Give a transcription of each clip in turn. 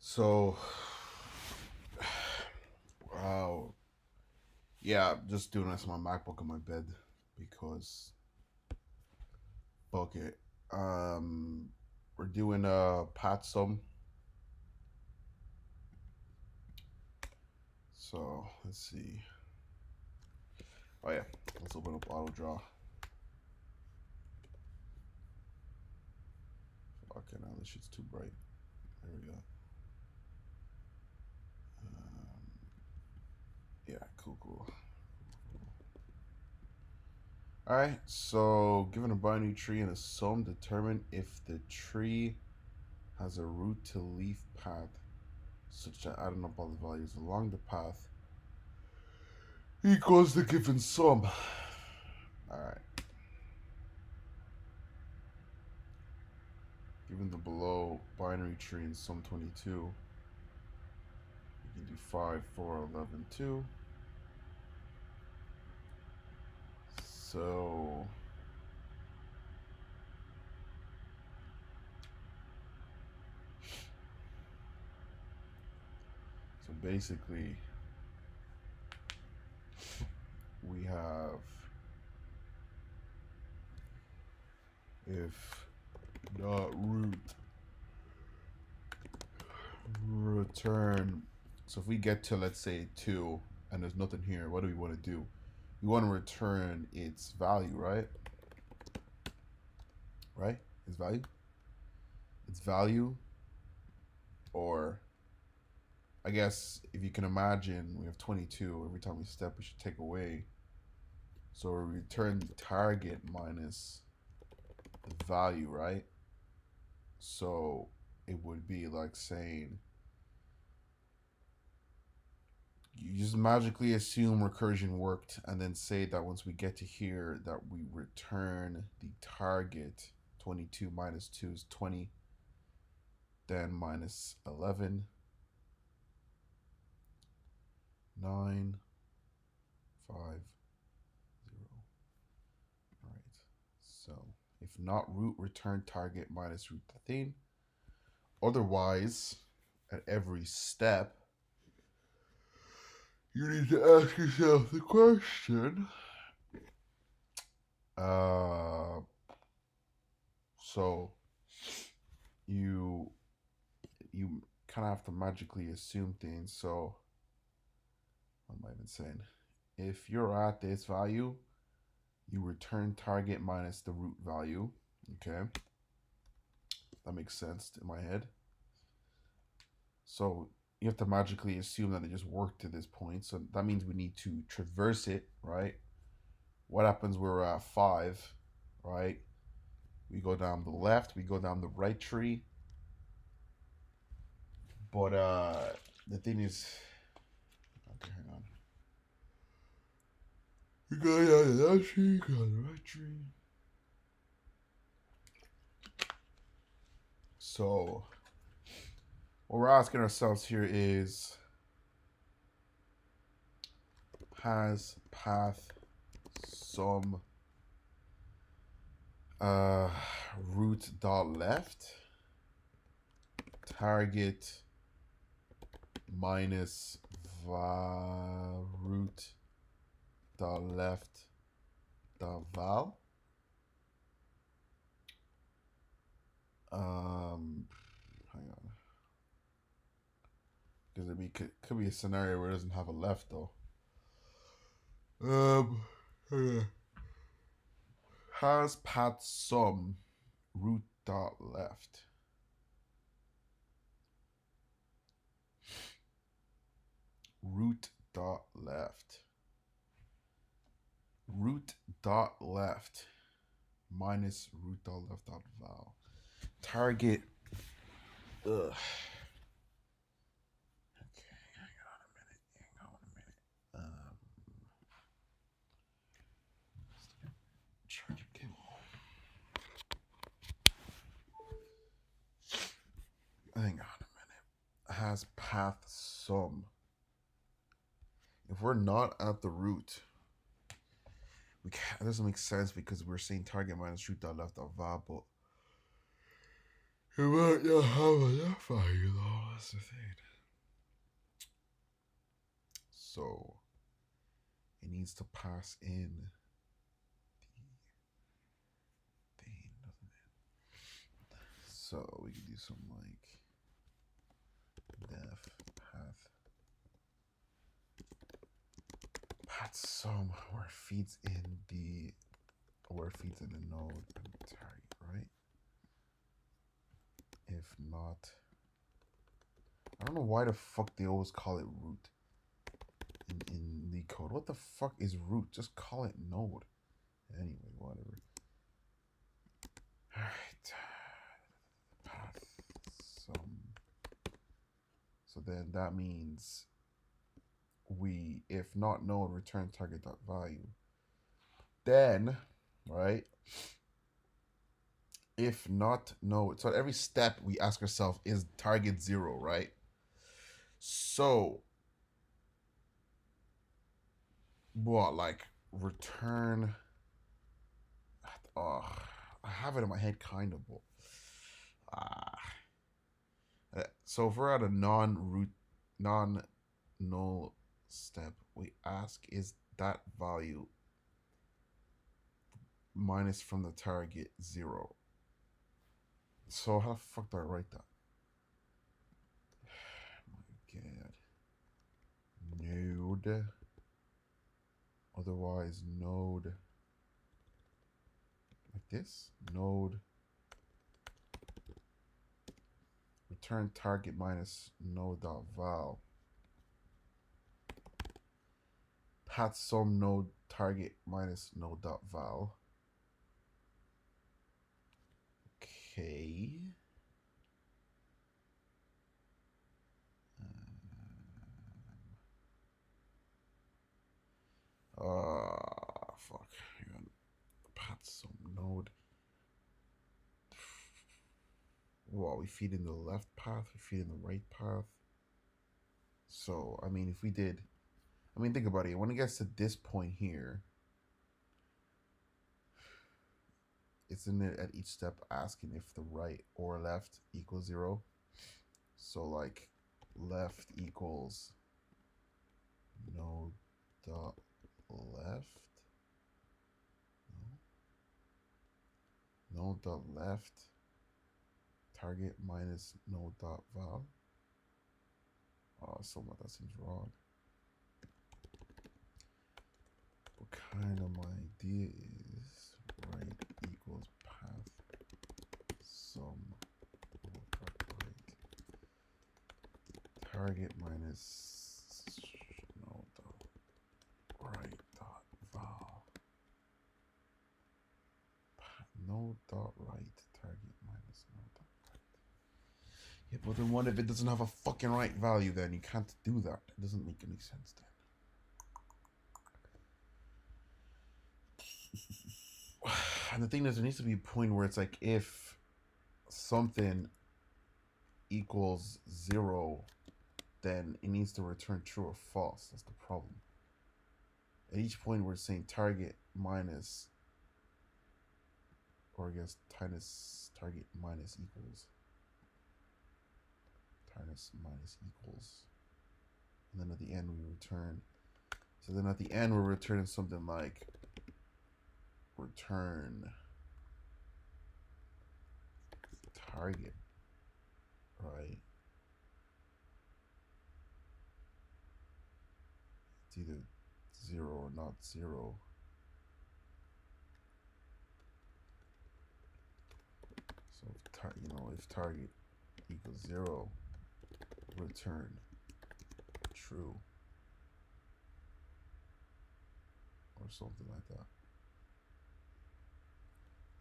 So, wow. Yeah, just doing this on my MacBook on my bed because fuck it. We're doing a pat sum. So let's see. Oh yeah, let's open up auto draw. Okay, now this shit's too bright. There we go. Yeah, cool. All right, so given a binary tree and a sum, determine if the tree has a root to leaf path such that adding up all the values along the path equals the given sum. Alright. Given the below binary tree in sum 22, we can do 5, 4, 11, 2. So basically we have if dot root return. So if we get to, let's say, 2 and there's nothing here, what do we want to do? We want to return its value, right? Right? Its value? Its value, or I guess if you can imagine, we have 22. Every time we step, we should take away. So we return the target minus the value, right? So it would be like saying you just magically assume recursion worked and then say that once we get to here that we return the target. 22 minus 2 is 20, then minus 11, 9, 5, 0. All right, so if not root, return target minus root the thing. Otherwise, at every step, you need to ask yourself the question. So you kind of have to magically assume things. So what am I even saying? If you're at this value, you return target minus the root value. Okay, that makes sense in my head. So you have to magically assume that it just worked to this point. So that means we need to traverse it, right? What happens when we're at 5, right? We go down the left, we go down the right tree. But the thing is, okay, hang on. We go down the left tree, go down the right tree. So what we're asking ourselves here is, has path some root dot left, target minus root dot left dot val. Hang on, because could be a scenario where it doesn't have a left though. Has path sum root dot left. Root dot left. Root dot left minus root dot left dot val. Target. Ugh. Okay, hang on a minute. Charger cable. Hang on a minute. Has path sum. If we're not at the root, it doesn't make sense because we're saying target minus root dot left dot val, but it might not have enough value though. That's the thing. So it needs to pass in the thing, doesn't it? So we can do something like def path sum where it feeds in the node and target, right? If not, I don't know why the fuck they always call it root in leetcode. What the fuck is root? Just call it node. Anyway, whatever. Alright. Path sum. So then that means we, if not node, return target dot value. Then, right? If not node, so at every step we ask ourselves, is target 0, right? So what, like return? Oh, I have it in my head kind of. So if we're at a non-null step, we ask, is that value minus from the target 0? So how the fuck do I write that? My God. Node. Otherwise, node. Like this. Node. Return target minus node.val. Path sum node target minus node.val. Okay. Fuck. Path sum node. Well, we feed in the left path, we feed in the right path. So, I mean, if we did, I mean, think about it. When it gets to this point here, it's in it at each step asking if the right or left equals 0. So, like, left equals node dot left. Node dot left. Target minus node dot val. Oh, somewhat that seems wrong. What kind of my idea is right equals path sum right. Target minus node dot right dot val. Node dot right target minus node dot right. Yeah, but then what if it doesn't have a fucking right value? Then you can't do that. It doesn't make any sense then. And the thing is, there needs to be a point where it's like, if something equals 0, then it needs to return true or false. That's the problem. At each point, we're saying target minus, or I guess target minus equals. Target minus equals. And then at the end, we return. So then at the end, we're returning something like return target, right? It's either 0 or not 0. So if target equals 0, return true or something like that.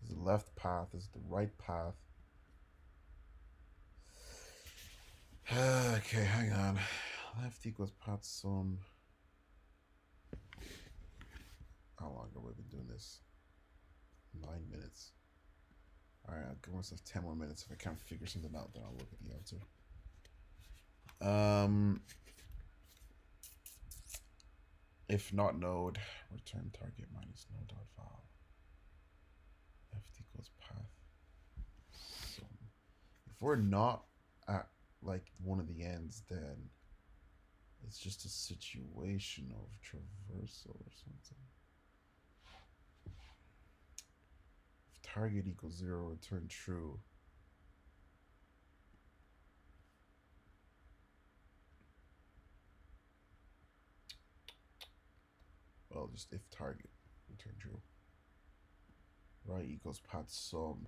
This is the left path, this is the right path. Okay, hang on. Left equals path sum. How long have we been doing this? 9 minutes. Alright, I'll give myself 10 more minutes. If I can't figure something out, then I'll look at the answer. If not node, return target minus node dot val. Left equals path sum. If we're not at like one of the ends, then it's just a situation of traversal or something. If target equals 0, return true. Well, just if target, return true. Right equals path sum.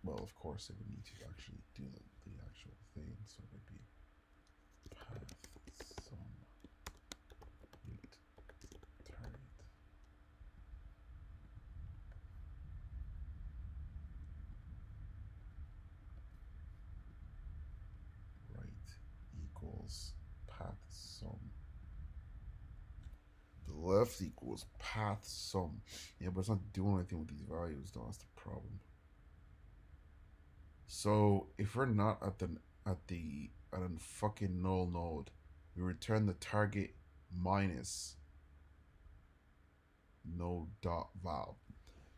Well, of course, it would need to actually do the actual thing, so it would be path sum target. Right equals path sum. The left equals path sum. Yeah, but it's not doing anything with these values, though. That's the problem. So if we're not at a fucking null node, we return the target minus no dot val.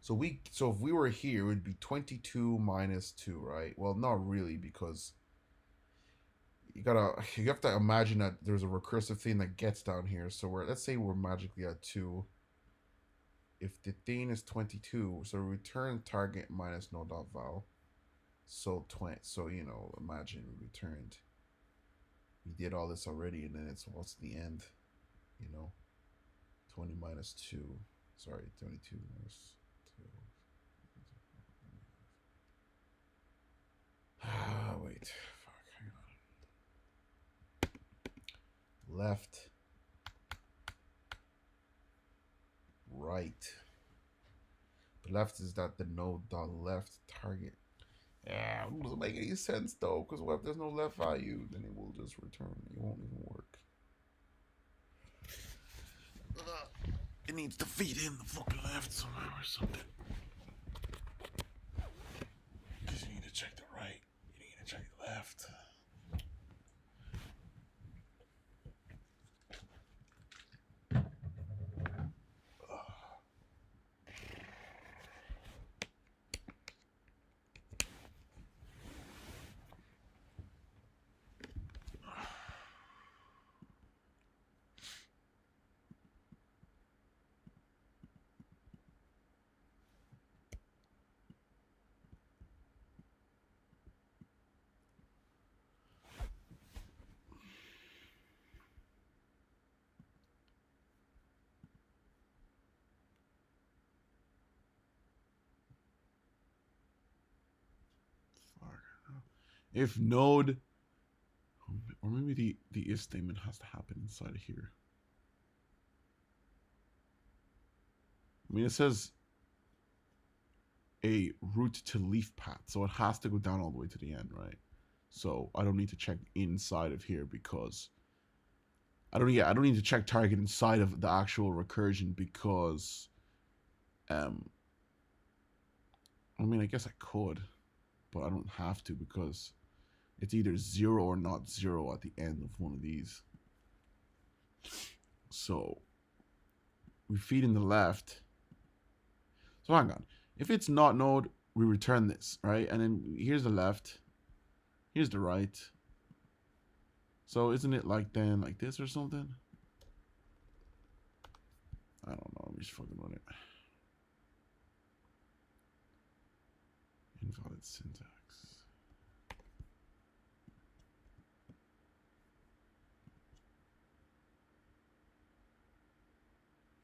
So if we were here, it would be 22 minus 2, right? Well, not really, because you have to imagine that there's a recursive thing that gets down here. So let's say we're magically at 2. If the thing is 22, so return target minus no dot val. So imagine we returned. We did all this already, and then it's what's the end? 20 minus 2. Sorry, 22 minus 2. Wait. Fuck, hang on. Left. Right. The left is that the node dot left target. Yeah, it doesn't make any sense though, because what if there's no left value? Then it will just return. It won't even work. It needs to feed in the fucking left somehow or something. Because you need to check the right. You need to check the left. If node, or maybe the if statement has to happen inside of here. I mean, it says a route to leaf path, so it has to go down all the way to the end, right? So I don't need to check inside of here because I don't need to check target inside of the actual recursion because I mean, I guess I could, but I don't have to because it's either 0 or not 0 at the end of one of these. So we feed in the left. So hang on. If it's not node, we return this, right? And then here's the left. Here's the right. So isn't it like then like this or something? I don't know. I'm just fucking run it. Invalid syntax.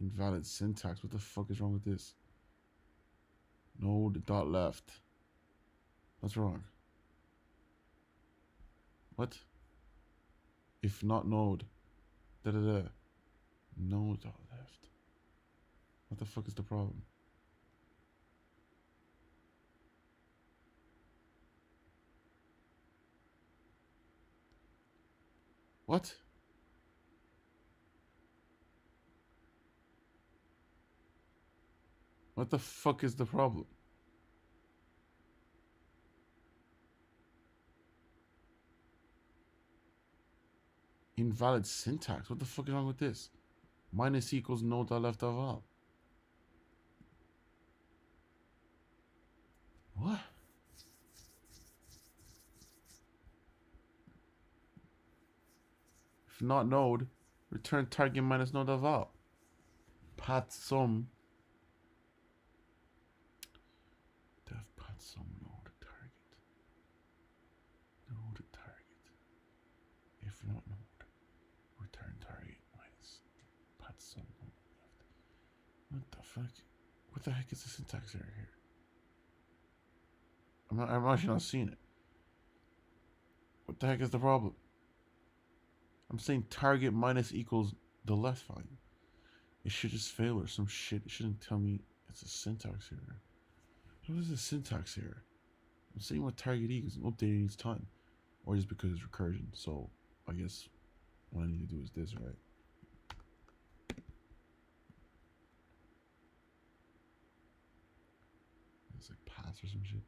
Invalid syntax. What the fuck is wrong with this? Node dot left. What's wrong? What? If not node. Da da da. Node dot left. What the fuck is the problem? What? What the fuck is the problem? Invalid syntax. What the fuck is wrong with this? Minus equals node dot left of all. What? If not node, return target minus node of val. Path sum. Def path sum node target. Node target. If not node, return target minus path sum node left. What the fuck? What the heck is the syntax error here? I'm actually not seeing it. What the heck is the problem? I'm saying target minus equals the left value. It should just fail or some shit. It shouldn't tell me it's a syntax error. What is a syntax error? I'm saying what target equals and updating each time. Or just because it's recursion. So I guess what I need to do is this, right? It's like pass or some shit.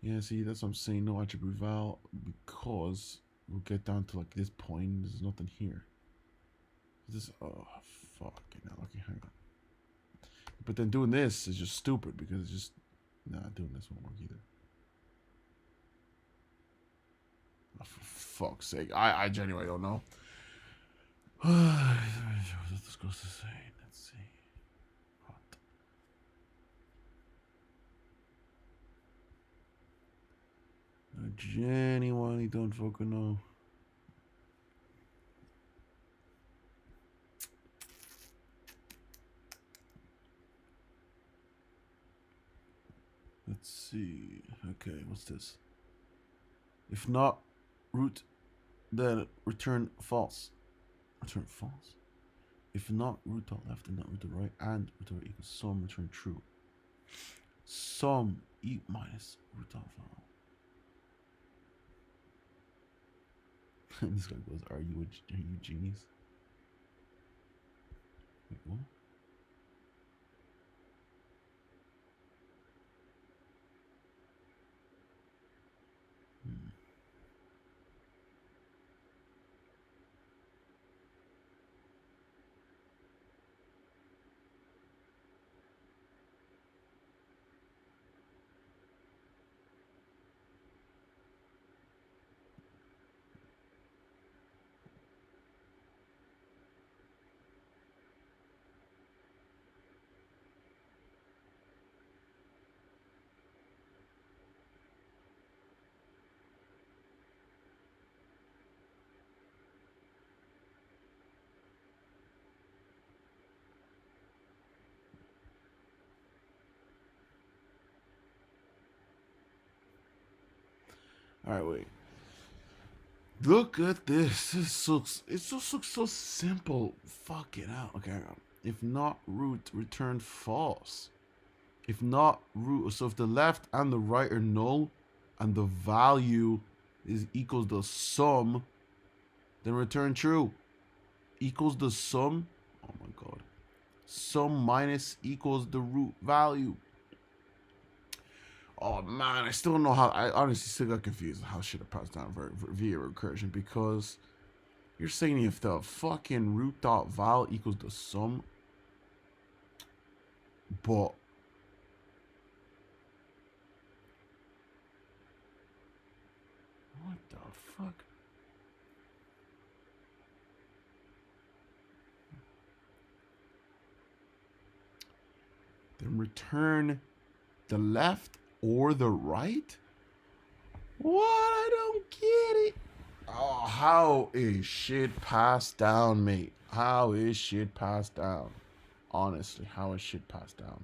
Yeah, see, that's what I'm saying. No attribute val, because we'll get down to like this point. There's nothing here. This, oh fuck. Okay, hang on. But then doing this is just stupid because it's just, nah, doing this won't work either. Oh, for fuck's sake, I genuinely don't know. What's this supposed to say? Let's see. What? I genuinely don't fucking know. Let's see. Okay, what's this? If not root, then return false. Return false. If not root dot left and not root dot right and root dot equals sum, return true. Sum e minus root dot val. This guy goes, are you genius? Wait, what? All right, wait. Look at this. It just looks so simple. Fuck it out. Okay, hang on. If not root, return false. If not root, so if the left and the right are null, and the value is equals the sum, then return true. Equals the sum. Oh my god. Sum minus equals the root value. Oh man, I still don't know how. I honestly still got confused how shit have passed down via recursion, because you're saying if the fucking root dot val equals the sum, but what the fuck? Then return the left or the right? What? I don't get it. Oh, how is shit passed down, mate? How is shit passed down? Honestly, how is shit passed down?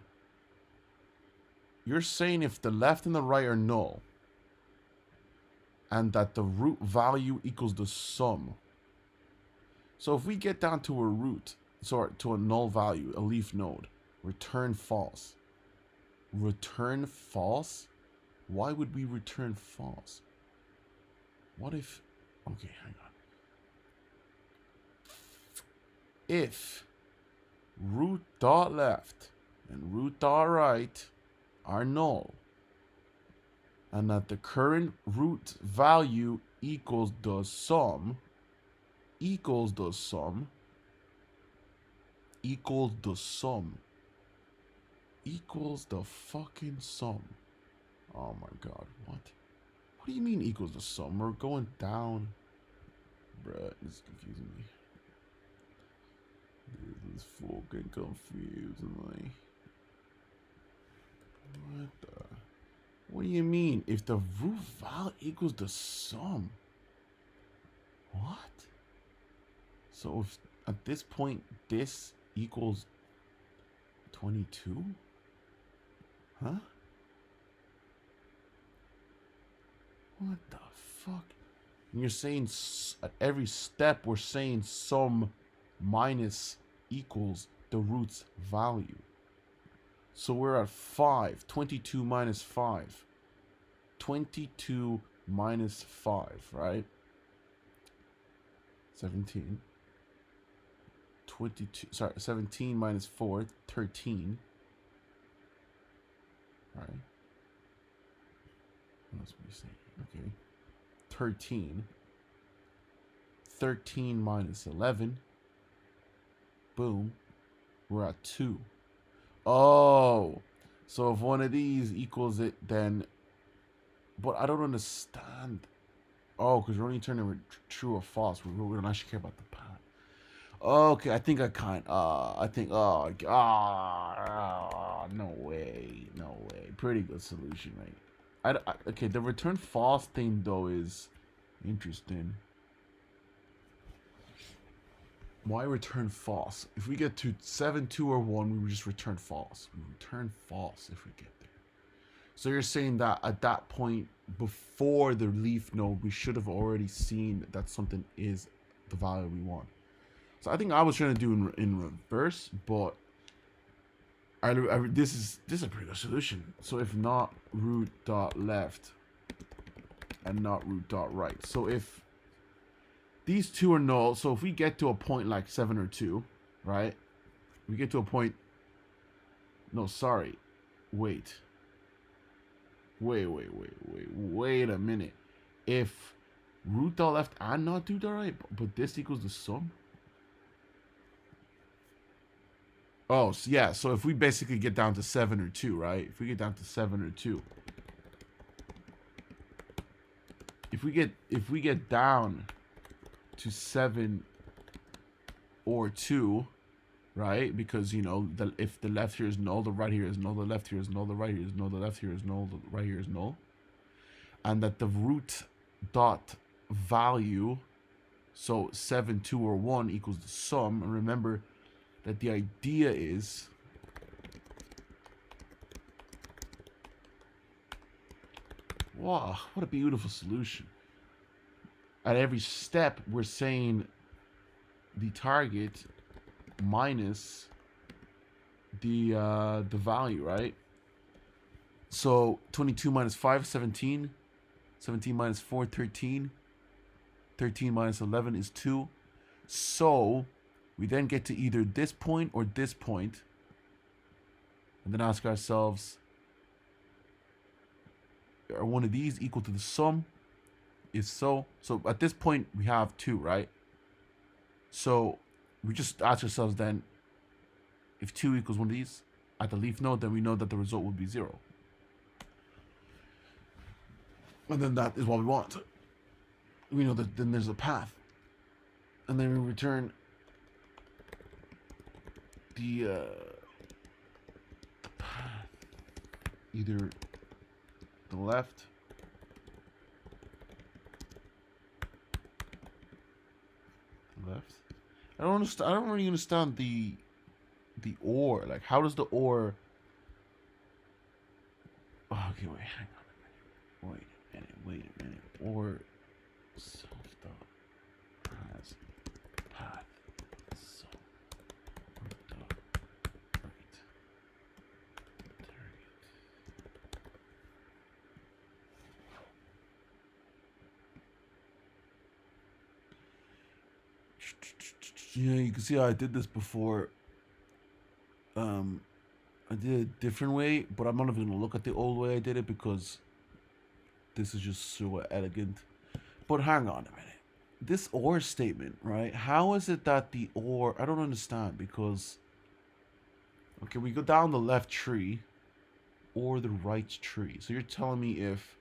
You're saying if the left and the right are null, and that the root value equals the sum. So if we get down to a root, sorry, to a null value, a leaf node, return false. Return false? Why would we return false? What if... Okay, hang on. If root dot left and root dot right are null, and that the current root value equals the sum, equals the sum, equals the sum, equals the fucking sum. Oh my god, what? What do you mean equals the sum? We're going down. Bruh, this is confusing me. This is fucking confusing me. What the? What do you mean? If the root value equals the sum. What? So if at this point this equals 22? Huh? What the fuck? And you're saying at every step we're saying sum minus equals the root's value. So we're at 5. 22 minus 5. 22 minus 5, right? 17. 22, sorry, 17 minus 4, 13. Right? What else would we say? Okay. 13. 13 minus 11. Boom. We're at 2. Oh. So if one of these equals it, then... But I don't understand. Oh, because we're only turning true or false. We don't actually care about the path. Okay, I think I can't. I think. Oh, no way, no way. Pretty good solution, right? Okay, the return false thing though is interesting. Why return false? If we get to 7, 2, or 1, we would just return false. We return false if we get there. So you're saying that at that point, before the leaf node, we should have already seen that something is the value we want. So I think I was trying to do in reverse, but this is a pretty good solution. So if not root dot left and not root dot right. So if these two are null, so if we get to a point like 7 or 2, right? We get to a point. No, sorry. Wait a minute. If root dot left and not root dot right, but this equals the sum. Oh, so yeah. So if we basically get down to 7 or 2, right? If we get down to 7 or 2, if we get down to 7 or 2, right? Because you know, if the left here is null, the right here is null, the left here is null, the right here is null, the left here is null, the right here is null, and that the root dot value, so 7, 2, or 1 equals the sum. And remember that the idea is wow, what a beautiful solution. At every step, we're saying the target minus the value, right? So 22 minus 5, 17. 17 minus 4, 13. 13 minus 11 is 2. So we then get to either this point or this point, and then ask ourselves, are one of these equal to the sum? If so, so at this point we have 2, right? So we just ask ourselves then, if 2 equals one of these at the leaf node, then we know that the result would be 0. And then that is what we want. We know that then there's a path. And then we return the path. Either the left I don't understand. I don't really understand the or. Like, how does the or? Oh, okay, wait, hang on a minute. Wait a minute. Or self dot has path. So dot right target. Yeah, you can see how I did this before. I did it a different way, but I'm not even gonna look at the old way I did it because this is just so elegant. But hang on a minute. This or statement, right? How is it that the or... I don't understand because... Okay, we go down the left tree or the right tree. So you're telling me if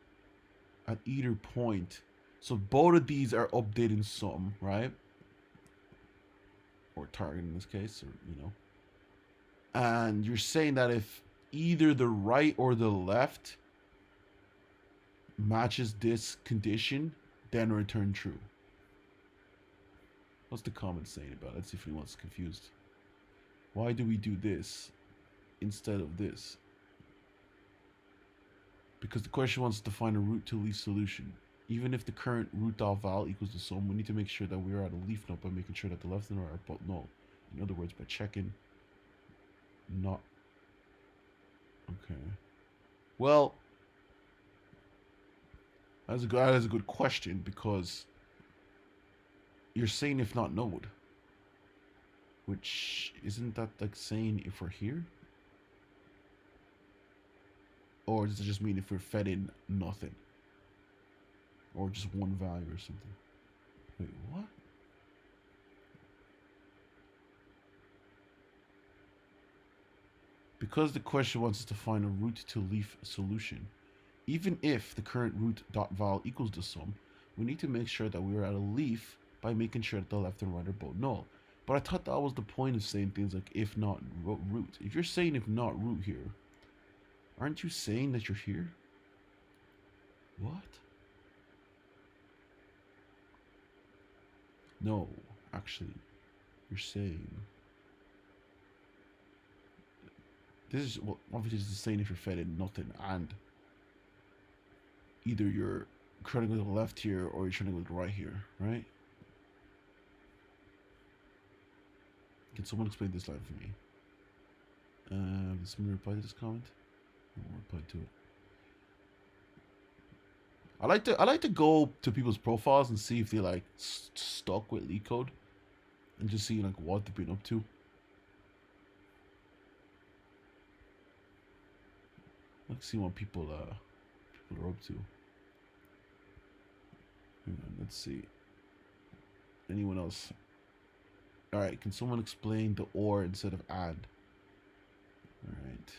at either point So both of these are updating some, right? Or target in this case, or and you're saying that if either the right or the left matches this condition, then return true. What's the comment saying about it? Let's see if anyone's confused. Why do we do this instead of this? Because the question wants to find a root to leaf solution. Even if the current root.val equals the sum, we need to make sure that we're at a leaf node by making sure that the left and right are both null. In other words, by checking not. Okay. Well, that is a good question, because you're saying if not node, which isn't that like saying if we're here, or does it just mean if we're fed in nothing, or just one value or something? Wait, what? Because the question wants us to find a root to leaf solution, even if the current root.val equals the sum, we need to make sure that we're at a leaf by making sure that the left and right are both null. But I thought that was the point of saying things like if not root. If you're saying if not root here, aren't you saying that you're here? What? No, actually, you're saying this is, well, obviously this is saying if you're fed in nothing, and either you're trying to go to the left here or you're trying to go to the right here, right? Can someone explain this line for me? Did someone reply to this comment? I won't reply to it. I like to go to people's profiles and see if they like stuck with LeetCode, and just see like what they've been up to. Let's see what people are up to. Hang on, let's see. Anyone else? All right, can someone explain the or instead of and? All right.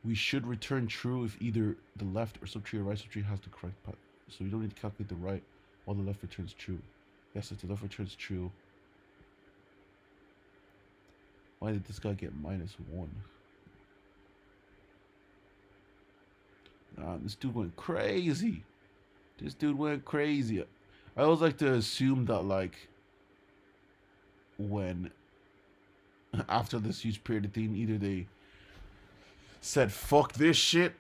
We should return true if either the left or subtree or right subtree has the correct path. So we don't need to calculate the right while the left returns true. Yes, if the left returns true. Why did this guy get -1? This dude went crazy. This dude went crazy. I always like to assume that, like, when after this huge period of thing, either they said fuck this shit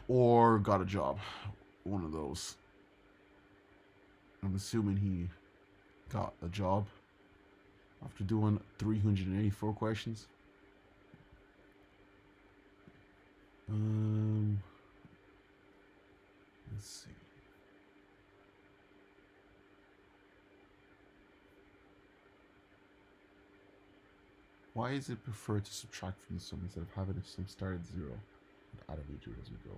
or got a job. One of those. I'm assuming he got a job after doing 384 questions. Let's see. Why is it preferred to subtract from the sum instead of having the sum start at 0 and add a major as we go?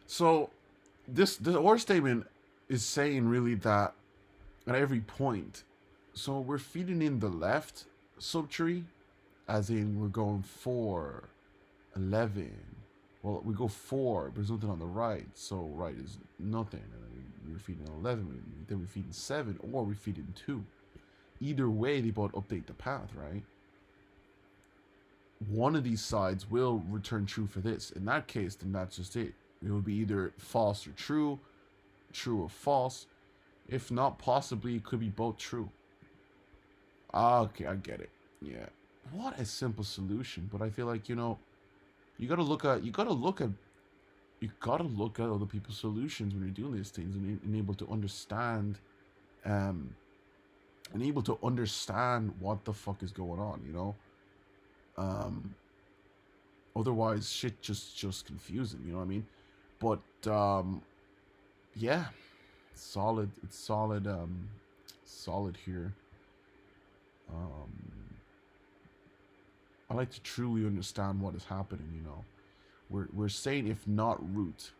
So this or statement is saying really that at every point, so we're feeding in the left subtree, as in we're going 4, 11. Well, we go 4, but there's nothing on the right, so right is nothing. And then we're feeding 11, then we're feeding 7, or we're feeding 2. Either way, they both update the path, right? One of these sides will return true for this. In that case, then that's just it. It will be either false or true or false. If not, possibly it could be both true. Okay, I get it. Yeah. What a simple solution. But I feel like, you gotta look at other people's solutions when you're doing these things, and able to understand what the fuck is going on, otherwise shit just confusing, you know what I mean? But yeah, solid. It's solid. Solid here. I like to truly understand what is happening, you know. We're saying if not root.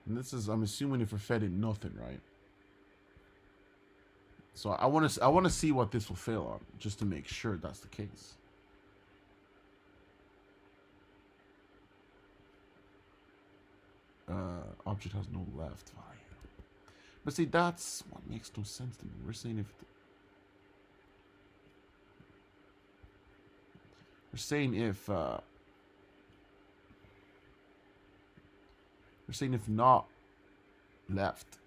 And this is, I'm assuming, if we're fed in nothing, right? So I want to see what this will fail on, just to make sure that's the case. Object has no left value. But see, that's what makes no sense to me. We're saying if not left.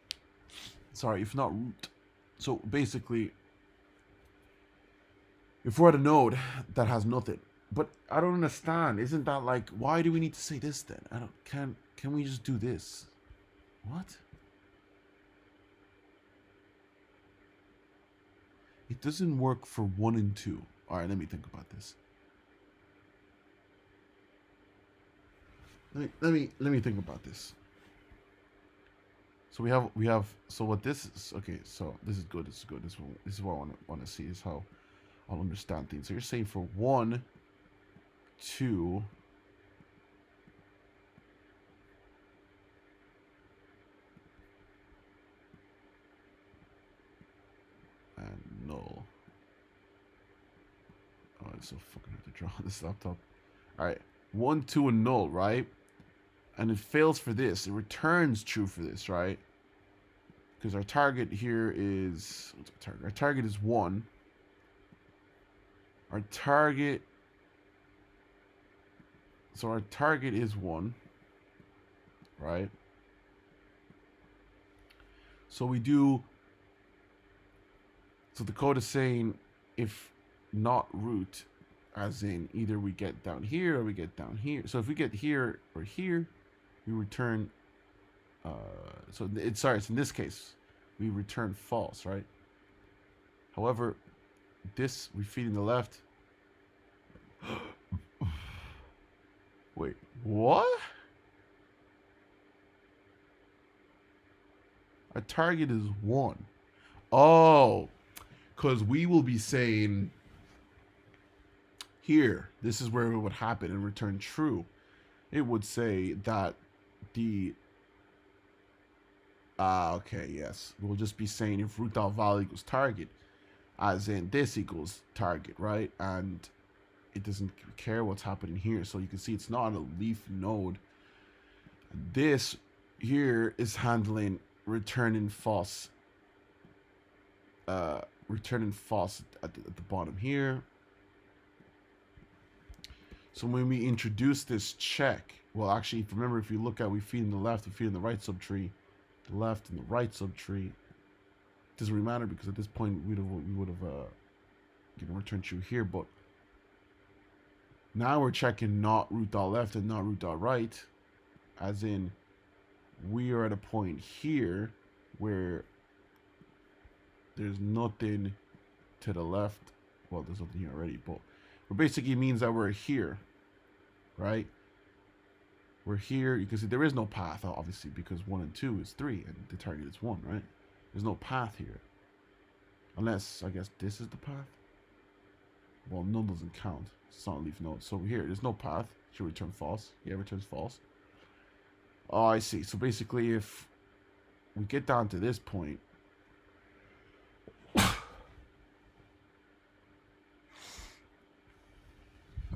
Sorry, if not root. So basically, if we're at a node that has nothing, but I don't understand. Isn't that like, why do we need to say this then? I don't. Can we just do this? What? It doesn't work for 1 and 2. All right, let me think about this. Let me think about this. So we have so what this is, okay, so this is good, this is good. This is what I want to see, is how I'll understand things. So you're saying for 1, 2, and null. Oh, it's so fucking hard to draw on this laptop. Alright. 1, 2, and null, right? And it fails for this. It returns true for this, right? Because our target here is... What's our target? Our target is 1. Our target... So our target is 1. Right? So we do... So the code is saying if not root, as in either we get down here or we get down here. So if we get here or here, we return... so it's in this case, we return false, right? However, this we feed in the left. Wait, what? Our target is 1. Oh, because we will be saying here, this is where it would happen and return true. It would say that the okay, yes. We'll just be saying if root.val equals target, as in this equals target, right? And it doesn't care what's happening here. So you can see it's not a leaf node. This here is handling returning false. Returning false at the bottom here. So when we introduce this check, well, actually, if remember, if you look at, we feed in the left, we feed in the right subtree. The left and the right subtree. Doesn't really matter because at this point we would have return true here, but now we're checking not root.left and not root.right, as in we are at a point here where there's nothing to the left. Well, there's nothing here already, but it basically means that we're here, right? We're here. You can see there is no path, obviously, because 1 and 2 is 3, and the target is 1, right? There's no path here. Unless, I guess, this is the path. Well, none doesn't count. It's not a leaf node. So here, there's no path. Should return false. Yeah, it returns false. Oh, I see. So basically, if we get down to this point,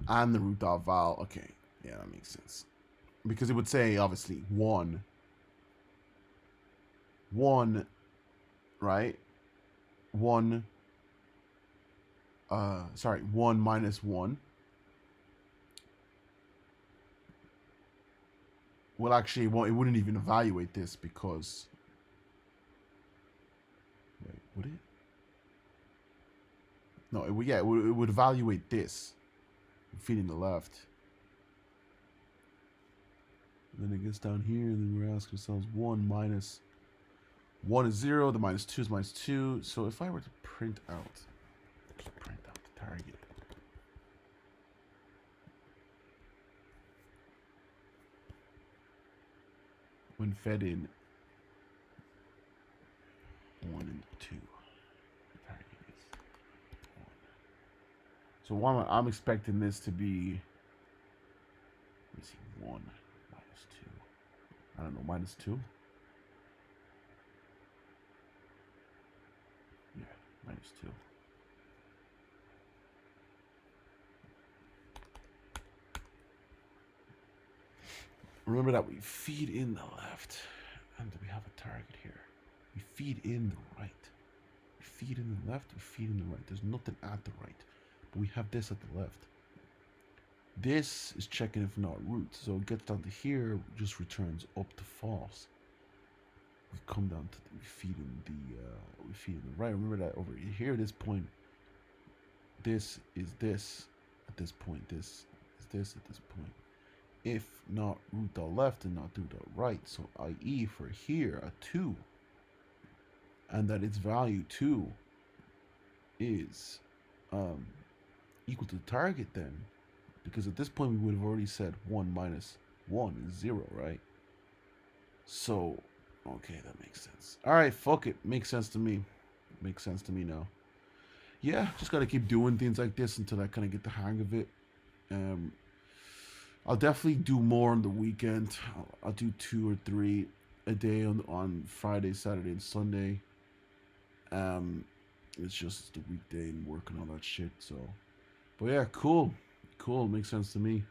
and the root.val, okay. Yeah, that makes sense. Because it would say, obviously, 1, right? 1, 1 minus 1. Well, actually, it wouldn't even evaluate this because... Wait, would it? No, it would evaluate this. Feeding the left. And then it gets down here, and then we're asking ourselves 1 minus 1 is 0, the minus 2 is minus 2. So if I were to print out the target. When fed in 1 and 2. The target is 1. So I'm expecting this to be, let me see, 1 minus 2. I don't know, minus 2? Yeah, minus 2. Remember that we feed in the left, and we have a target here. We feed in the right. We feed in the left, we feed in the right. There's nothing at the right, but we have this at the left. This is checking if not root, so it gets down to here, just returns up to false. We come down to we feed in the right. Remember that over here, this point, this is this at this point. This is this at this point. If not root dot left and not do dot right, so i.e. for here a 2, and that its value 2 is equal to the target then, because at this point we would have already said 1 minus 1 is 0, right? So, okay, that makes sense. All right, fuck it. Makes sense to me. Makes sense to me now. Yeah, just got to keep doing things like this until I kind of get the hang of it. I'll definitely do more on the weekend. I'll do 2 or 3 a day on Friday, Saturday, and Sunday. It's just the weekday and work and all that shit. So, but yeah, cool. Makes sense to me.